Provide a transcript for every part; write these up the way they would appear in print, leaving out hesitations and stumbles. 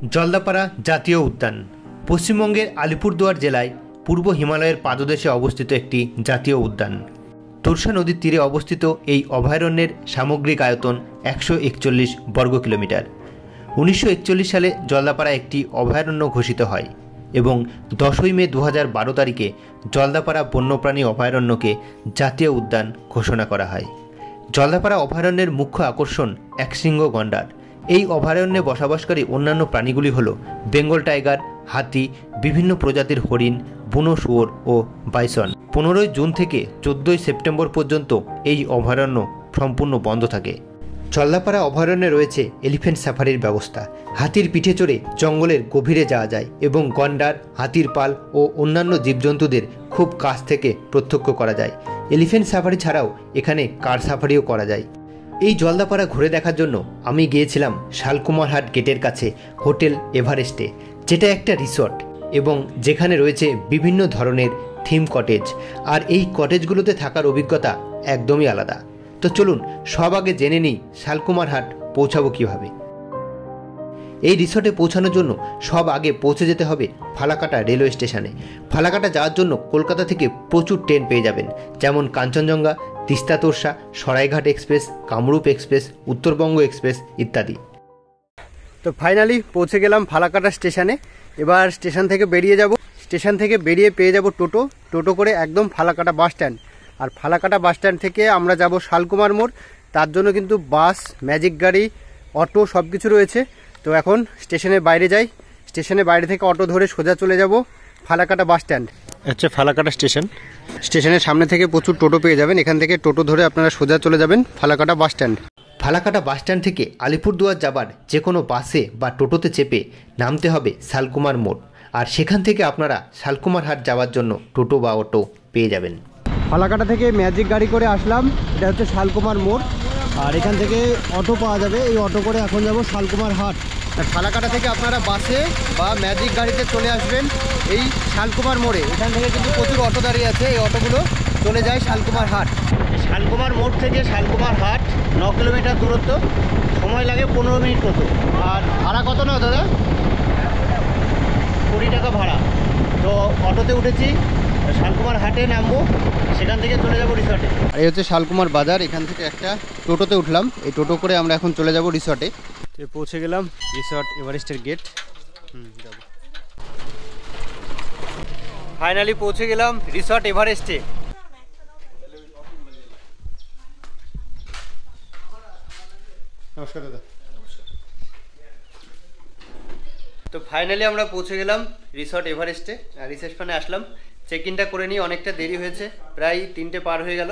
জলদাপাড়া জাতীয় উদ্যান পশ্চিমবঙ্গের আলিপুরদুয়ার জেলায় পূর্ব হিমালয়ের পাদদেশে অবস্থিত একটি জাতীয় উদ্যান। তোরসা নদীর তীরে অবস্থিত এই অভয়ারণ্যের সামগ্রিক আয়তন 141 বর্গ কিলোমিটার। 1941 সালে জলদাপাড়া একটি অভয়ারণ্য ঘোষিত হয় এবং 10 মে 2012 তারিখে জলদাপাড়া বন্যপ্রাণী অভয়ারণ্যকে জাতীয় উদ্যান ঘোষণা করা হয়। জলদাপাড়া অভয়ারণ্যের মুখ্য আকর্ষণ একশৃঙ্গ গন্ডার। এই অভয়ারণ্যে বসবাসকারী অন্যান্য প্রাণীগুলি হল বেঙ্গল টাইগার, হাতি, বিভিন্ন প্রজাতির হরিণ, বুনো শুয়োর ও বাইসন। 15 জুন থেকে 14 সেপ্টেম্বর পর্যন্ত এই অভয়ারণ্য সম্পূর্ণ বন্ধ থাকে। জলদাপাড়া অভয়ারণ্যে রয়েছে এলিফ্যান্ট সাফারির ব্যবস্থা। হাতির পিঠে চড়ে জঙ্গলের গভীরে যাওয়া যায় এবং গন্ডার, হাতির পাল ও অন্যান্য জীবজন্তুদের খুব কাছ থেকে প্রত্যক্ষ করা যায়। এলিফ্যান্ট সাফারি ছাড়াও এখানে কার সাফারিও করা যায়। এই জলদাপাড়া ঘুরে দেখার জন্য আমি গিয়েছিলাম শালকুমারহাট গেটের কাছে হোটেল এভারেস্টে, যেটা একটা রিসর্ট এবং যেখানে রয়েছে বিভিন্ন ধরনের থিম কটেজ। আর এই কটেজগুলোতে থাকার অভিজ্ঞতা একদমই আলাদা। তো চলুন সব আগে জেনে নিই শালকুমারহাট পৌঁছাবো কীভাবে। এই রিসর্টে পৌঁছানোর জন্য সব আগে পৌঁছে যেতে হবে ফালাকাটা রেলওয়ে স্টেশনে। ফালাকাটা যাওয়ার জন্য কলকাতা থেকে প্রচুর ট্রেন পেয়ে যাবেন, যেমন Kanchenjunga, Teesta Torsa, Saraighat express, Kamrup express, Uttarbanga express ইত্যাদি। তো ফাইনালি পৌঁছে গেলাম ফালাকাটা স্টেশনে। এবার স্টেশন থেকে বেরিয়ে যাব। স্টেশন থেকে বেরিয়ে পেয়ে যাব টোটো করে একদম ফালাকাটা বাস স্ট্যান্ড। আর ফালাকাটা বাস স্ট্যান্ড থেকে আমরা যাব শালকুমার মোড়। তার জন্য কিন্তু বাস, ম্যাজিক গাড়ি, অটো সব কিছু রয়েছে। তো এখন স্টেশনের বাইরে যাই। স্টেশনের বাইরে থেকে অটো ধরে সোজা চলে যাব ফালাকাটা বাস স্ট্যান্ড। আচ্ছা, ফালাকাটা স্টেশন। স্টেশনের সামনে থেকে প্রচুর টোটো পেয়ে যাবেন। এখান থেকে টোটো ধরে আপনারা সোজা চলে যাবেন Falakata bus stand. Falakata bus stand থেকে আলিপুরদুয়ার যাবার যে কোনো বাসে বা টোটোতে চেপে নামতে হবে শালকুমার মোড়। আর সেখান থেকে আপনারা শালকুমারহাট যাওয়ার জন্য টোটো বা অটো পেয়ে যাবেন। ফালাকাটা থেকে ম্যাজিক গাড়ি করে আসলাম, এটা হচ্ছে শালকুমার মোড়। আর এখান থেকে অটো পাওয়া যাবে, এই অটো করে এখন যাব শালকুমারহাট। আর ফালাকাটা থেকে আপনারা বাসে বা ম্যাজিক গাড়িতে চলে আসবেন এই শালকুমার মোড়ে। এখান থেকে কিন্তু প্রচুর অটো দাঁড়িয়ে আছে, এই অটোগুলো চলে যায় শালকুমারহাট। শালকুমার মোড় থেকে শালকুমারহাট 9 কিলোমিটার দূরত্ব, সময় লাগে 15 মিনিট মতো। আর ভাড়া কত না দাদা? 20 টাকা ভাড়া। তো অটোতে উঠেছি, শালকুমার হাটে নামবো, সেখান থেকে চলে যাব রিসর্টে। আর এই হচ্ছে শালকুমার বাজার। এখান থেকে একটা টোটোতে উঠলাম, এই টোটো করে আমরা এখন চলে যাব রিসর্টে। তো পৌঁছে গেলাম রিসর্ট এভারেস্টের গেট। ফাইনালি পৌঁছে গেলাম রিসর্ট এভারেস্টে। নমস্কার দাদা। তো ফাইনালি আমরা পৌঁছে গেলাম রিসর্ট এভারেস্টে। আর রিসেপশনে আসলাম, চেক ইনটা করে নিয়ে অনেকটা দেরি হয়েছে, প্রায় 3টে পার হয়ে গেল।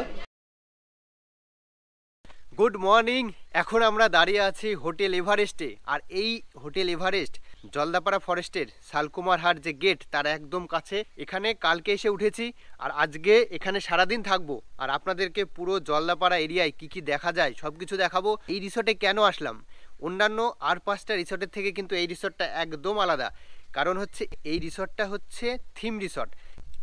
Good morning. এখন আমরা দাঁড়িয়ে আছি হোটেল এভারেস্টে। আর এই হোটেল এভারেস্ট জলদাপাড়া ফরেস্টের শালকুমারহাট যে গেট তার একদম কাছে। এখানে কালকে এসে উঠেছি আর আজকে এখানে সারাদিন থাকবো। আর আপনাদেরকে পুরো জলদাপাড়া এরিয়ায় কি কি দেখা যায় সব কিছু দেখাবো। এই রিসর্টে কেন আসলাম, অন্যান্য আর 5টা রিসর্টের থেকে কিন্তু এই রিসর্টটা একদম আলাদা। কারণ হচ্ছে এই রিসর্টটা হচ্ছে থিম রিসর্ট।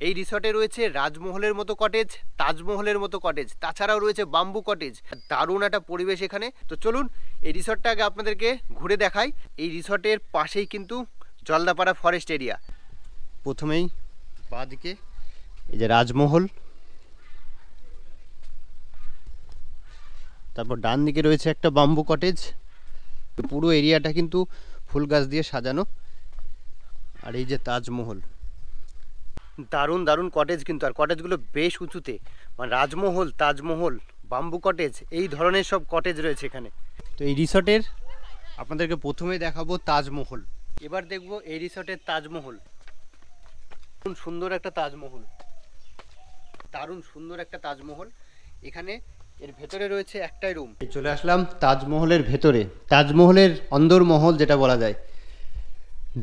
এই রিসর্টে রয়েছে রাজমহলের মতো কটেজ, তাজমহলের মতো কটেজ, তাছাড়াও রয়েছে বাম্বু কটেজ। দারুণ একটা পরিবেশ এখানে। তো চলুন এই রিসর্টটা আগে আপনাদেরকে ঘুরে দেখাই। এই রিসর্টের পাশেই কিন্তু জলদাপাড়া ফরেস্ট এরিয়া। প্রথমেই বাঁদিকে এই যে রাজমহল, তারপর ডান দিকে রয়েছে একটা বাম্বু কটেজ। পুরো এরিয়াটা কিন্তু ফুল গাছ দিয়ে সাজানো। আর এই যে তাজমহল, দারুণ দারুণ কটেজ কিন্তু। আর কটেজগুলো বেশ উঁচুতে, মানে রাজমহল, তাজমহল, বাম্বু কটেজ এই ধরনের সব কটেজ রয়েছে এখানে। তো এই রিসর্টের আপনাদেরকে প্রথমে দেখাবো তাজমহল। এবার দেখব এই রিসর্টের তাজমহল। খুব সুন্দর একটা তাজমহল, দারুণ সুন্দর একটা তাজমহল। এখানে এর ভেতরে রয়েছে একটাই রুম। চলে আসলাম তাজমহলের ভেতরে, তাজমহলের অন্দরমহল যেটা বলা যায়।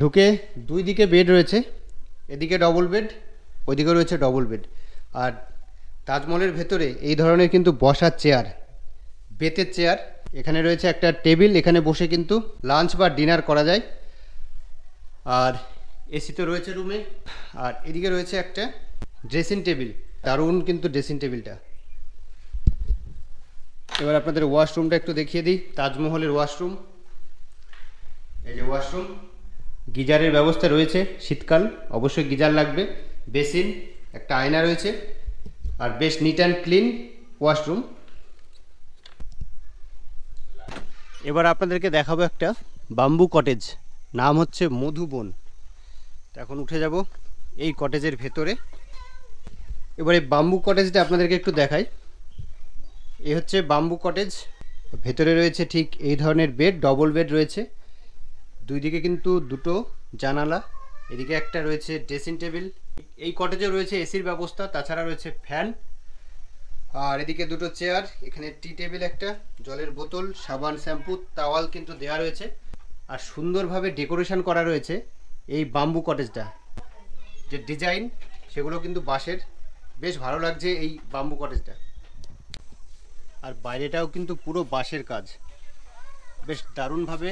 ঢুকে দুই দিকে বেড রয়েছে, এদিকে ডবল বেড, ওইদিকে রয়েছে ডবল বেড। আর তাজমহলের ভেতরে এই ধরনের কিন্তু বসার চেয়ার, বেতের চেয়ার। এখানে রয়েছে একটা টেবিল, এখানে বসে কিন্তু লাঞ্চ বা ডিনার করা যায়। আর এসি তো রয়েছে রুমে। আর এদিকে রয়েছে একটা ড্রেসিং টেবিল, দারুণ কিন্তু ড্রেসিং টেবিলটা। এবার আপনাদের ওয়াশরুমটা একটু দেখিয়ে দিই। তাজমহলের ওয়াশরুম, এই যে ওয়াশরুম। গিজারের ব্যবস্থা রয়েছে, শীতকাল অবশ্যই গিজার লাগবে। বেসিন, একটা আয়না রয়েছে, আর বেশ নিট অ্যান্ড ক্লিন ওয়াশরুম। এবার আপনাদেরকে দেখাবো একটা বাম্বু কটেজ, নাম হচ্ছে মধুবন। এখন উঠে যাব এই কটেজের ভেতরে। এবারে বাম্বু কটেজটা আপনাদেরকে একটু দেখাই। এই হচ্ছে বাম্বু কটেজ। ভেতরে রয়েছে ঠিক এই ধরনের বেড, ডবল বেড রয়েছে। দুই দিকে কিন্তু দুটো জানালা, এদিকে একটা রয়েছে ড্রেসিং টেবিল। এই কটেজে রয়েছে এসির ব্যবস্থা, তাছাড়া রয়েছে ফ্যান, আর এদিকে দুটো চেয়ার, এখানে টি টেবিল, একটা জলের বোতল, সাবান, শ্যাম্পু, তাওয়াল কিন্তু দেওয়া রয়েছে। আর সুন্দরভাবে ডেকোরেশন করা রয়েছে এই বাম্বু কটেজটা। যে ডিজাইন সেগুলো কিন্তু বাঁশের, বেশ ভালো লাগছে এই বাম্বু কটেজটা। আর বাইরেটাও কিন্তু পুরো বাঁশের কাজ, বেশ দারুণভাবে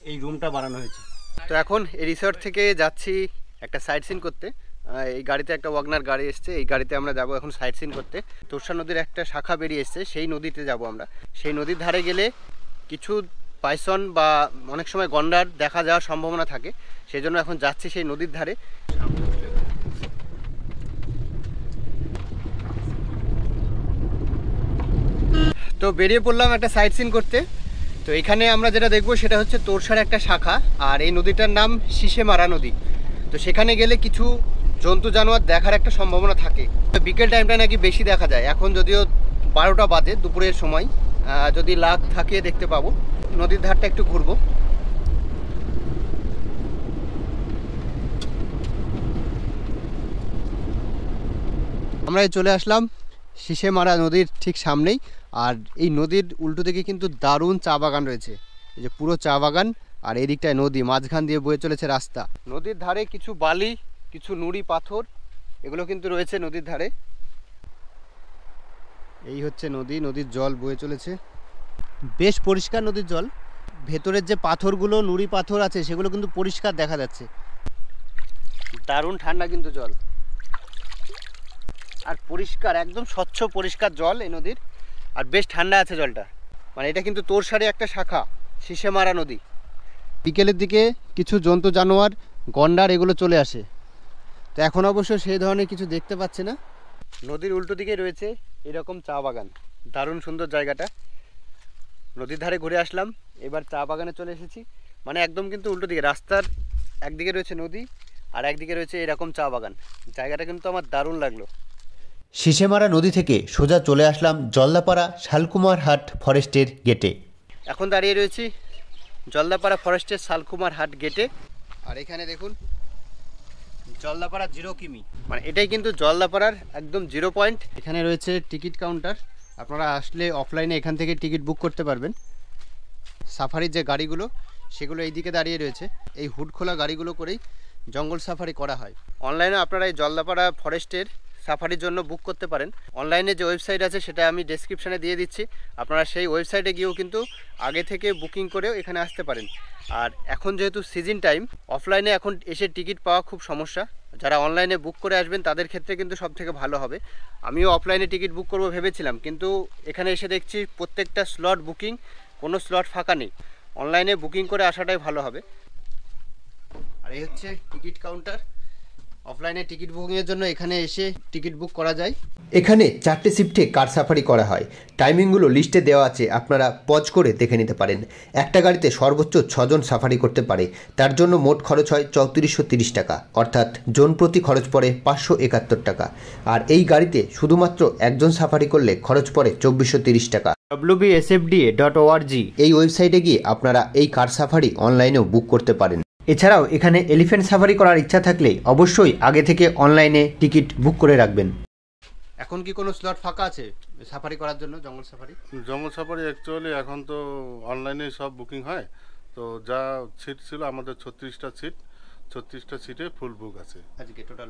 এই রুমটা বানানো হয়েছে। তো এখন এই রিসর্ট থেকে যাচ্ছি একটা সাইট সিন করতে। এই গাড়িতে একটা ওয়াগনার গাড়ি এসছে, এই গাড়িতে আমরা যাব এখন সাইট সিন করতে। তোরসা নদীর একটা শাখা বেরিয়ে এসছে, সেই নদীতে যাব আমরা। সেই নদীর ধারে গেলে কিছু পাইসন বা অনেক সময় গন্ডার দেখা যাওয়ার সম্ভাবনা থাকে, সেই জন্য এখন যাচ্ছি সেই নদীর ধারে। তো বেরিয়ে পড়লাম একটা সাইট সিন করতে। তো এখানে আমরা যেটা দেখবো সেটা হচ্ছে তোরসার একটা শাখা, আর এই নদীটার নাম শিশেমারা নদী। তো সেখানে গেলে কিছু জন্তু জানোয়ার দেখার একটা সম্ভাবনা থাকে। তো বিকেল টাইমটা নাকি বেশি দেখা যায়, এখন যদিও 12টা বাজে দুপুরের সময়, যদি লাখ থাকে দেখতে পাবো। নদীর ধারটা একটু ঘুরবো। আমরা চলে আসলাম শিশেমারা নদীর ঠিক সামনেই। আর এই নদীর উল্টো দিকে কিন্তু দারুণ চা বাগান রয়েছে, এই যে পুরো চা বাগান, আর এদিকটায় নদী, মাঝখান দিয়ে বয়ে চলেছে রাস্তা। নদীর ধারে কিছু বালি, কিছু নুড়ি পাথর, এগুলো কিন্তু রয়েছে নদীর ধারে। এই হচ্ছে নদী, নদীর জল বয়ে চলেছে, বেশ পরিষ্কার নদীর জল। ভেতরের যে পাথরগুলো, নুড়ি পাথর আছে, সেগুলো কিন্তু পরিষ্কার দেখা যাচ্ছে। দারুণ ঠান্ডা কিন্তু জল, আর পরিষ্কার, একদম স্বচ্ছ পরিষ্কার জল এই নদীর, আর বেশ ঠান্ডা আছে জলটা। মানে এটা কিন্তু তোরসারে একটা শাখা, শিশেমারা নদী। বিকেলের দিকে কিছু জন্তু জানোয়ার, গন্ডার, এগুলো চলে আসে। তো এখন অবশ্য সেই ধরনের কিছু দেখতে পাচ্ছি না। নদীর উল্টো দিকে রয়েছে এরকম চা বাগান, দারুণ সুন্দর জায়গাটা। নদীর ধারে ঘুরে আসলাম, এবার চা বাগানে চলে এসেছি। মানে একদম কিন্তু উল্টো দিকে, রাস্তার একদিকে রয়েছে নদী, আর একদিকে রয়েছে এরকম চা বাগান। জায়গাটা কিন্তু আমার দারুণ লাগলো। শিশেমারা নদী থেকে সোজা চলে আসলাম জলদাপাড়া শালকুমার হাট ফরেস্টের গেটে। এখন দাঁড়িয়ে রয়েছি জলদাপাড়া ফরেস্টের শালকুমার হাট গেটে। আর এখানে দেখুন জলদাপাড়া 0 কিমি, মানে এটাই কিন্তু জলদাপাড়ার একদম 0 পয়েন্ট। এখানে রয়েছে টিকিট কাউন্টার, আপনারা আসলে অফলাইনে এখান থেকে টিকিট বুক করতে পারবেন। সাফারির যে গাড়িগুলো সেগুলো এই দিকে দাঁড়িয়ে রয়েছে, এই হুড খোলা গাড়িগুলো করেই জঙ্গল সাফারি করা হয়। অনলাইনে আপনারা এই জলদাপাড়া ফরেস্টের সাফারির জন্য বুক করতে পারেন। অনলাইনে যে ওয়েবসাইট আছে সেটা আমি ডেসক্রিপশানে দিয়ে দিচ্ছি, আপনারা সেই ওয়েবসাইটে গিয়েও কিন্তু আগে থেকে বুকিং করেও এখানে আসতে পারেন। আর এখন যেহেতু সিজন টাইম, অফলাইনে এখন এসে টিকিট পাওয়া খুব সমস্যা। যারা অনলাইনে বুক করে আসবেন তাদের ক্ষেত্রে কিন্তু সব থেকে ভালো হবে। আমিও অফলাইনে টিকিট বুক করবো ভেবেছিলাম, কিন্তু এখানে এসে দেখছি প্রত্যেকটা স্লট বুকিং, কোনো স্লট ফাঁকা নেই। অনলাইনে বুকিং করে আসাটাই ভালো হবে। আর এই হচ্ছে টিকিট কাউন্টার। অফলাইনে টিকিট বুকিংয়ের জন্য এখানে এসে টিকিট বুক করা যায়। এখানে 4টে শিফটে কার সাফারি করা হয়, টাইমিংগুলো লিস্টে দেওয়া আছে, আপনারা পজ করে দেখে নিতে পারেন। একটা গাড়িতে সর্বোচ্চ 6 জন সাফারি করতে পারে, তার জন্য মোট খরচ হয় 3430 টাকা, অর্থাৎ জন প্রতি খরচ পড়ে 571 টাকা। আর এই গাড়িতে শুধুমাত্র একজন সাফারি করলে খরচ পড়ে 2430 টাকা। wbsfda.org এই ওয়েবসাইটে গিয়ে আপনারা এই কার সাফারি অনলাইনেও বুক করতে পারেন। এছাড়াও এখানে এলিফ্যান্ট সাফারি করার ইচ্ছা থাকলে অবশ্যই আগে থেকে অনলাইনে টিকিট বুক করে রাখবেন। এখন কি কোনো স্লট ফাঁকা আছে সাফারি করার জন্য, জঙ্গল সাফারি? জঙ্গল সাফারি অ্যাকচুয়ালি এখন তো অনলাইনে সব বুকিং হয়। তো যা সিট ছিল আমাদের 36টা সিট, 36টা সিটে ফুল বুক আছে আজকে টোটাল।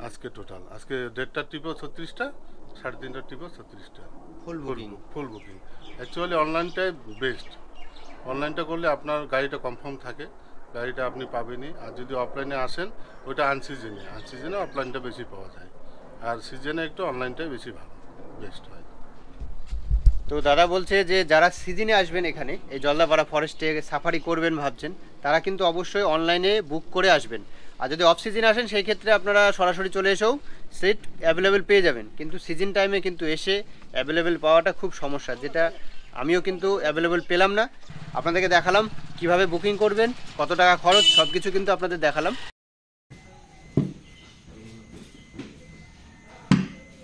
আজকে 1.5টার ট্রিপেও 36টা, 3.5টার ট্রিপেও 36টা ফুল বুকিং। অ্যাকচুয়ালি অনলাইনটাই বেস্ট। অনলাইনটা করলে আপনার গাড়িটা কনফার্ম থাকে, গাড়িটা আপনি পাবেনই। আর যদি অফলাইনে আসেন ওইটা আনসিজনে অফলাইনটা বেশি পাওয়া যায়, আর সিজনে একটু অনলাইনটাই বেশি ভালো, বেস্ট হয়। তো দাদা বলছে যে যারা সিজনে আসবেন এখানে এই জলদাপাড়া ফরেস্টে সাফারি করবেন ভাবছেন, তারা কিন্তু অবশ্যই অনলাইনে বুক করে আসবেন। আর যদি অফ সিজন আসেন সেই ক্ষেত্রে আপনারা সরাসরি চলে এসেও সিট অ্যাভেলেবেল পেয়ে যাবেন, কিন্তু সিজন টাইমে কিন্তু এসে অ্যাভেলেবেল পাওয়াটা খুব সমস্যা, যেটা আমিও কিন্তু অ্যাভেলেবেল পেলাম না। আপনাদেরকে দেখালাম কিভাবে বুকিং করবেন, কত টাকা খরচ, সব কিছু কিন্তু আপনাদের দেখালাম।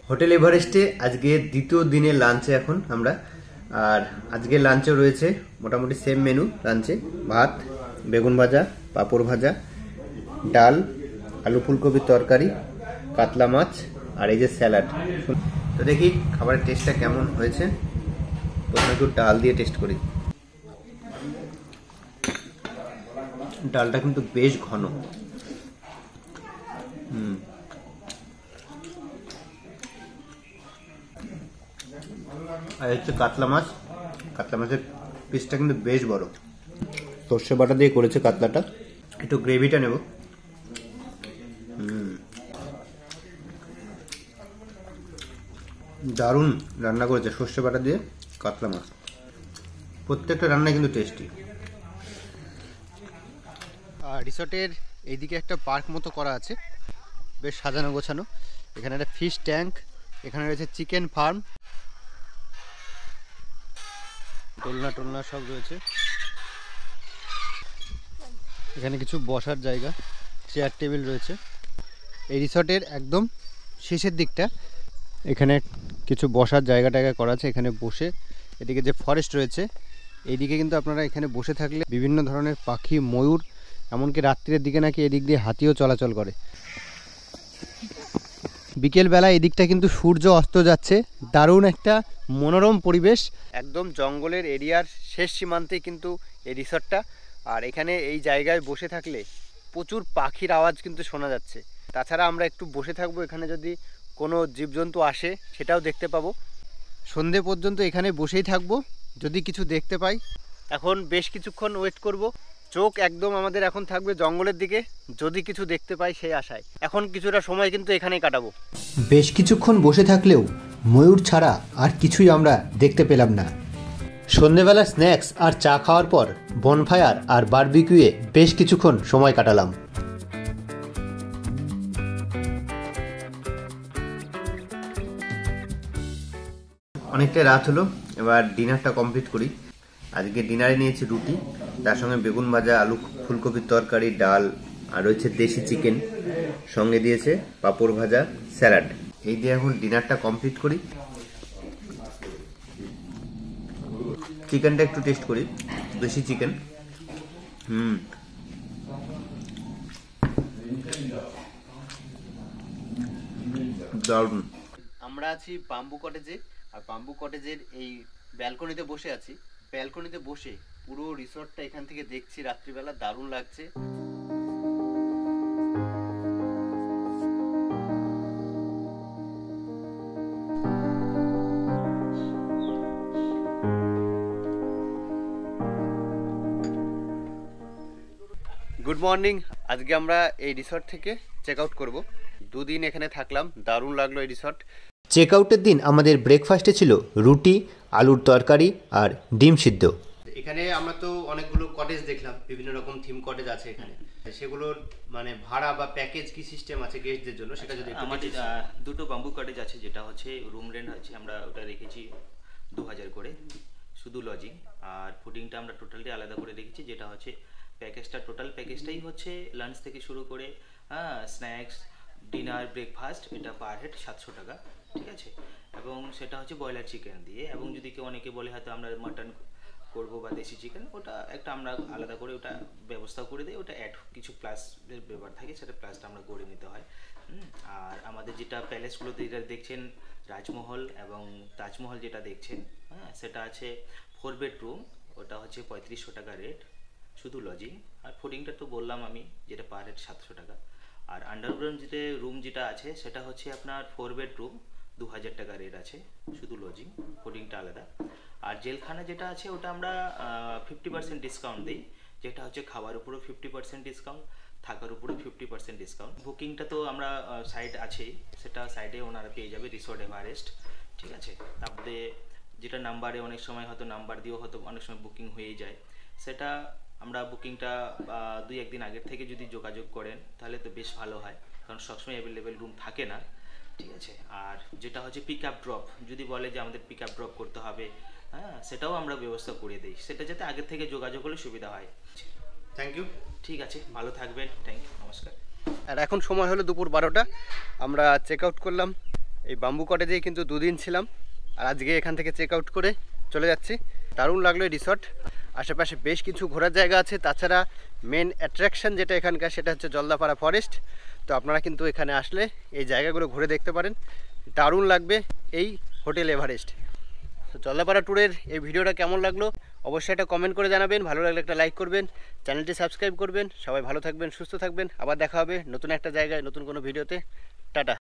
হোটেল এভারেস্টে আজকে দ্বিতীয় দিনের লাঞ্চে এখন আমরা, আর আজকে লাঞ্চেও রয়েছে মোটামুটি সেম মেনু। লাঞ্চে ভাত, বেগুন ভাজা, পাঁপড় ভাজা, ডাল, আলু ফুলকপির তরকারি, কাতলা মাছ আর এই যে স্যালাড। তো দেখি খাবারের টেস্টটা কেমন হয়েছে। প্রথমে একটু ডাল দিয়ে টেস্ট করি। ডালটা কিন্তু বেশ ঘন। আর হচ্ছে কাতলা মাছ। কাতলা মাছের পিসটা কিন্তু বেশ বড়। সর্ষে বাটা দিয়ে করেছে কাতলাটা। একটু গ্রেভিটা নেব। দারুণ রান্না করেছে সর্ষে বাটা দিয়ে কাতলা মাছ। প্রত্যেকটা রান্না কিন্তু টেস্টি। আর রিসর্টের এইদিকে একটা পার্ক মতো করা আছে, বেশ সাজানো গোছানো। এখানে একটা ফিশ ট্যাঙ্ক, এখানে রয়েছে চিকেন ফার্ম, দোলনা টোলনা সব রয়েছে। এখানে কিছু বসার জায়গা, চেয়ার টেবিল রয়েছে। এই রিসর্টের একদম শেষের দিকটা এখানে কিছু বসার জায়গা টায়গা করা আছে। এখানে বসে, এদিকে যে ফরেস্ট রয়েছে এইদিকে কিন্তু আপনারা এখানে বসে থাকলে বিভিন্ন ধরনের পাখি, ময়ূর, এমনকি রাত্রির দিকে নাকি এদিক দিয়ে হাতিও চলাচল করে। বিকেলবেলা এদিকটা কিন্তু সূর্য অস্ত যাচ্ছে, দারুণ একটা মনোরম পরিবেশ। একদম জঙ্গলের এরিয়ার শেষ সীমান্তেই কিন্তু এই রিসর্টটা। আর এখানে এই জায়গায় বসে থাকলে প্রচুর পাখির আওয়াজ কিন্তু শোনা যাচ্ছে। তাছাড়া আমরা একটু বসে থাকবো, এখানে যদি কোনো জীবজন্তু আসে সেটাও দেখতে পাবো। সন্ধে পর্যন্ত এখানে বসেই থাকবো, যদি কিছু দেখতে পাই। এখন বেশ কিছুক্ষণ ওয়েট করব। চোখ একদম আমাদের এখন থাকবে জঙ্গলের দিকে, যদি কিছু দেখতে পাই সেই আশায়। এখন কিছুটা সময় কিন্তু এখানেই কাটাবো। বেশ কিছুক্ষণ বসে থাকলেও ময়ূর ছাড়া আর কিছুই আমরা দেখতে পেলাম না। সন্ধেবেলা স্ন্যাক্স আর চা খাওয়ার পর বনফায়ার আর বারবিকিউয়ে বেশ কিছুক্ষণ সময় কাটালাম। অনেকটা রাত হলো, এবার ডিনারটা কমপ্লিট করি। আজকে ডিনারে নিয়েছি রুটি, তার সঙ্গে বেগুন ভাজা, আলু ফুলকপির তরকারি, ডাল, আর রয়েছে দেশি চিকেন, সঙ্গে দিয়েছে পাঁপড় ভাজা, স্যালাড। এই দিয়ে এখন ডিনারটা কমপ্লিট করি। চিকেনটা একটু টেস্ট করি, দেশি চিকেন। দারুণ। আমরা আছি বাম্বু কটেজে, আর বাম্বু কটেজের এই ব্যালকনিতে বসে আছি। ব্যালকনিতে বসে পুরো রিসর্টটা এখান থেকে দেখছি রাত্রিবেলা, দারুণ লাগছে। Good morning. আজকে আমরা এই রিসর্ট থেকে চেক আউট করবো। দুদিন এখানে থাকলাম, দারুণ লাগলো এই রিসর্ট। চেক আউটের দিন আমাদের ব্রেকফাস্টে ছিল রুটি, আলুর তরকারি আর ডিম সিদ্ধ। এখানে আমরা তো অনেকগুলো কটেজ দেখলাম, বিভিন্ন রকম থিম কটেজ আছে এখানে। সেগুলোর মানে ভাড়া বা প্যাকেজ কি সিস্টেম আছে গেস্টদের জন্য, সেটা যদি আমাদের দুটো বাম্বু কটেজ আছে, যেটা হচ্ছে রুম রেন্ট আছে, আমরা ওটা রেখেছি 2000 করে শুধু লজিং, আর ফুডিংটা আমরা টোটালি আলাদা করে রেখেছি। যেটা হচ্ছে প্যাকেজটা, টোটাল প্যাকেজটাই হচ্ছে লাঞ্চ থেকে শুরু করে স্ন্যাক্স, ডিনার, ব্রেকফাস্ট, এটা পার হেড 700 টাকা, ঠিক আছে। এবং সেটা হচ্ছে ব্রয়লার চিকেন দিয়ে। এবং যদি কেউ অনেকে বলে হয়তো আমরা মাটন করবো বা দেশি চিকেন, ওটা একটা আমরা আলাদা করে ওটা ব্যবস্থা করে দিই। ওটা অ্যাড কিছু প্লাসের ব্যাপার থাকে, সেটা প্লাসটা আমরা করে নিতে হয়। আর আমাদের যেটা প্যালেসগুলোতে যেটা দেখছেন, রাজমহল এবং তাজমহল যেটা দেখছেন, সেটা আছে 4 বেডরুম, ওটা হচ্ছে 3500 টাকা রেট শুধু লজিং। আর ফুডিংটা তো বললাম আমি, যেটা পার হেড 700 টাকা। আর আন্ডারগ্রাউন্ড যেটা রুম যেটা আছে, সেটা হচ্ছে আপনার 4 বেডরুম, 2000 টাকা রেট আছে শুধু লজিং, ফুডিংটা আলাদা। আর জেলখানা যেটা আছে ওটা আমরা 50% ডিসকাউন্ট দিই, যেটা হচ্ছে খাবার উপরেও 50% ডিসকাউন্ট, থাকার উপরে 50% ডিসকাউন্ট। বুকিংটা তো আমরা সাইট আছেই, সেটা সাইডে ওনারা পেয়ে যাবে, রিসর্ট এভারেস্ট, ঠিক আছে। তারপরে যেটা নাম্বারে অনেক সময় হয়তো নাম্বার দিয়েও হয়তো অনেক সময় বুকিং হয়ে যায়, সেটা আমরা বুকিংটা 2-1 দিন আগের থেকে যদি যোগাযোগ করেন তাহলে তো বেশ ভালো হয়, কারণ সবসময় অ্যাভেলেবেল রুম থাকে না। ঠিক আছে, আর যেটা হচ্ছে পিক আপ ড্রপ, যদি বলে যে আমাদের পিক আপ ড্রপ করতে হবে, হ্যাঁ সেটাও আমরা ব্যবস্থা করে দিই, সেটা যাতে আগের থেকে যোগাযোগ হলে সুবিধা হয়। Thank you. ঠিক আছে, ভালো থাকবেন, থ্যাংক ইউ, নমস্কার। আর এখন সময় হলো দুপুর 12টা, আমরা চেক আউট করলাম। এই বাম্বু কটেজেই কিন্তু 2 দিন ছিলাম, আর আজকে এখান থেকে চেক আউট করে চলে যাচ্ছি। দারুণ লাগলো এই রিসর্ট, আশেপাশে বেশ কিছু ঘোরার জায়গা আছে, তাছাড়া মেন অ্যাট্রাকশন যেটা এখানকার সেটা হচ্ছে জলদাপাড়া ফরেস্ট। তো আপনারা কিন্তু এখানে আসলে এই জায়গাগুলো ঘুরে দেখতে পারেন, দারুণ লাগবে এই হোটেল এভারেস্ট। তো জলদাপাড়া ট্যুরের এই ভিডিওটা কেমন লাগলো অবশ্যই একটা কমেন্ট করে জানাবেন, ভালো লাগলে একটা লাইক করবেন, চ্যানেলটি সাবস্ক্রাইব করবেন। সবাই ভালো থাকবেন, সুস্থ থাকবেন, আবার দেখা হবে নতুন একটা জায়গায় নতুন কোনো ভিডিওতে। টাটা।